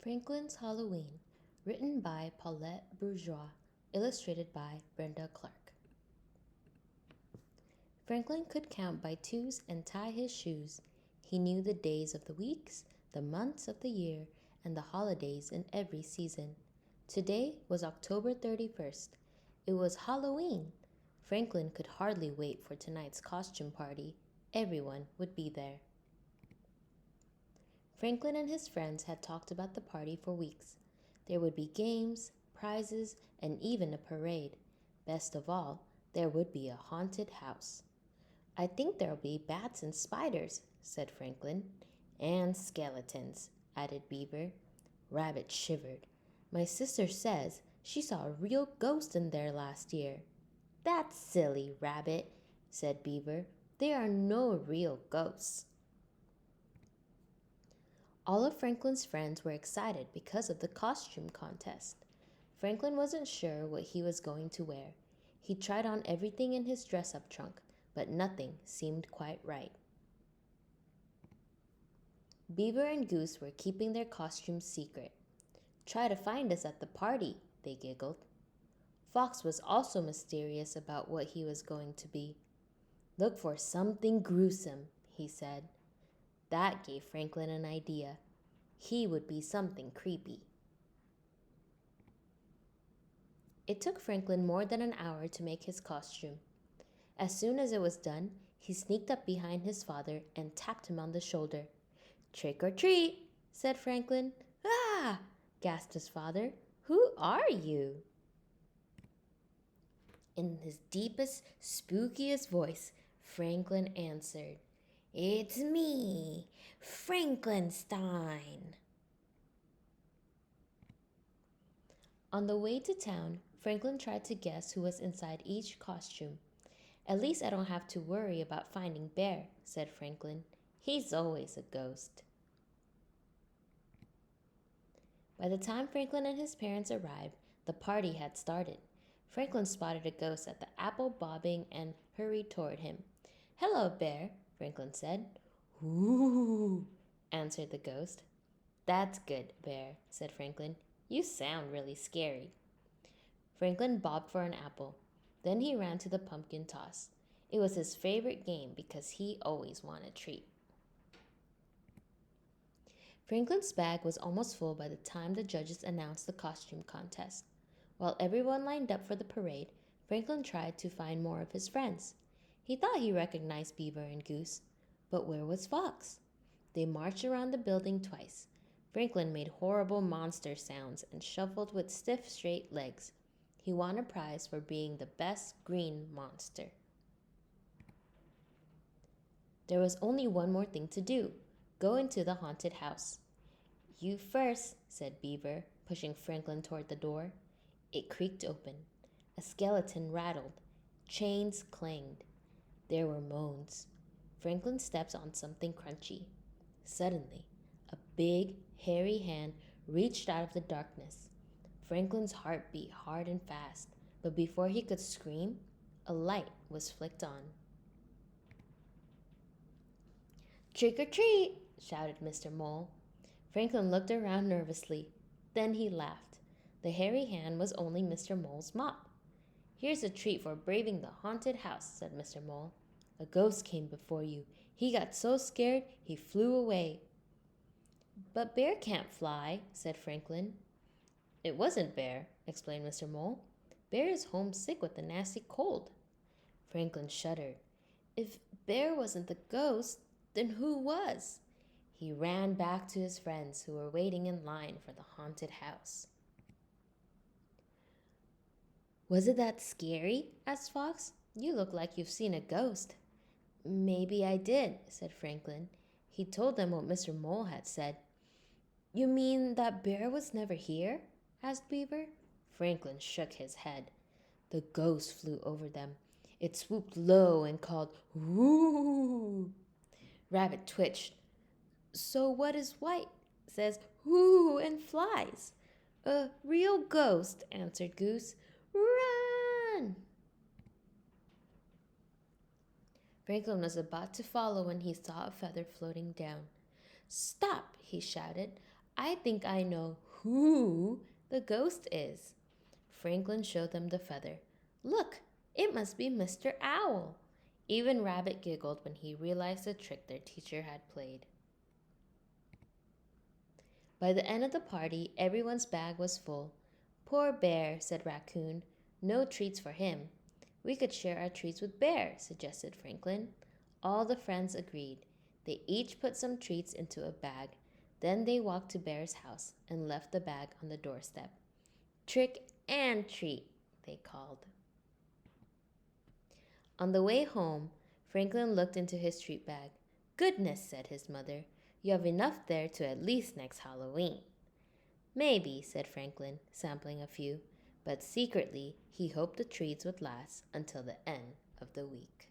Franklin's Halloween, written by Paulette Bourgeois, illustrated by Brenda Clark. Franklin could count by twos and tie his shoes. He knew the days of the weeks, the months of the year, and the holidays in every season. Today was October 31st. It was Halloween. Franklin could hardly wait for tonight's costume party. Everyone would be there. Franklin and his friends had talked about the party for weeks. There would be games, prizes, and even a parade. Best of all, there would be a haunted house. "I think there'll be bats and spiders," said Franklin. "And skeletons," added Beaver. Rabbit shivered. "My sister says she saw a real ghost in there last year." "That's silly, Rabbit," said Beaver. "There are no real ghosts." All of Franklin's friends were excited because of the costume contest. Franklin wasn't sure what he was going to wear. He tried on everything in his dress-up trunk, but nothing seemed quite right. Beaver and Goose were keeping their costumes secret. "Try to find us at the party," they giggled. Fox was also mysterious about what he was going to be. "Look for something gruesome," he said. That gave Franklin an idea. He would be something creepy. It took Franklin more than an hour to make his costume. As soon as it was done, he sneaked up behind his father and tapped him on the shoulder. "Trick or treat," said Franklin. "Ah!" gasped his father. "Who are you?" In his deepest, spookiest voice, Franklin answered, "It's me, Frankenstein." On the way to town, Franklin tried to guess who was inside each costume. "At least I don't have to worry about finding Bear," said Franklin. "He's always a ghost." By the time Franklin and his parents arrived, the party had started. Franklin spotted a ghost at the apple bobbing and hurried toward him. "Hello, Bear," Franklin said. "Ooh," answered the ghost. "That's good, Bear," said Franklin. "You sound really scary." Franklin bobbed for an apple. Then he ran to the pumpkin toss. It was his favorite game because he always won a treat. Franklin's bag was almost full by the time the judges announced the costume contest. While everyone lined up for the parade, Franklin tried to find more of his friends. He thought he recognized Beaver and Goose, but where was Fox? They marched around the building twice. Franklin made horrible monster sounds and shuffled with stiff, straight legs. He won a prize for being the best green monster. There was only one more thing to do: go into the haunted house. "You first," said Beaver, pushing Franklin toward the door. It creaked open. A skeleton rattled. Chains clanged. There were moans. Franklin stepped on something crunchy. Suddenly, a big, hairy hand reached out of the darkness. Franklin's heart beat hard and fast, but before he could scream, a light was flicked on. "Trick or treat!" shouted Mr. Mole. Franklin looked around nervously. Then he laughed. The hairy hand was only Mr. Mole's mop. "Here's a treat for braving the haunted house," said Mr. Mole. "A ghost came before you. He got so scared he flew away." "But Bear can't fly," said Franklin. "It wasn't Bear," explained Mr. Mole. "Bear is homesick with a nasty cold." Franklin shuddered. If Bear wasn't the ghost, then who was? He ran back to his friends who were waiting in line for the haunted house. "Was it that scary?" asked Fox. "You look like you've seen a ghost." "Maybe I did," said Franklin. He told them what Mr. Mole had said. "You mean that Bear was never here?" asked Beaver. Franklin shook his head. The ghost flew over them. It swooped low and called, "Whoo!" Rabbit twitched. "So what is white? Says whoo and flies." "A real ghost," answered Goose. "Run!" Franklin was about to follow when he saw a feather floating down. "Stop!" he shouted. I think I know who the ghost is. Franklin showed them the feather. Look, it must be Mr. Owl. Even Rabbit giggled when he realized the trick their teacher had played. By the end of the party, everyone's bag was full. Poor Bear, said Raccoon. No treats for him. We could share our treats with Bear, suggested Franklin. All the friends agreed. They each put some treats into a bag. Then they walked to Bear's house and left the bag on the doorstep. Trick and treat, they called. On the way home, Franklin looked into his treat bag. Goodness, said his mother. You have enough there to at least next Halloween. Maybe, said Franklin, sampling a few, but secretly he hoped the treats would last until the end of the week.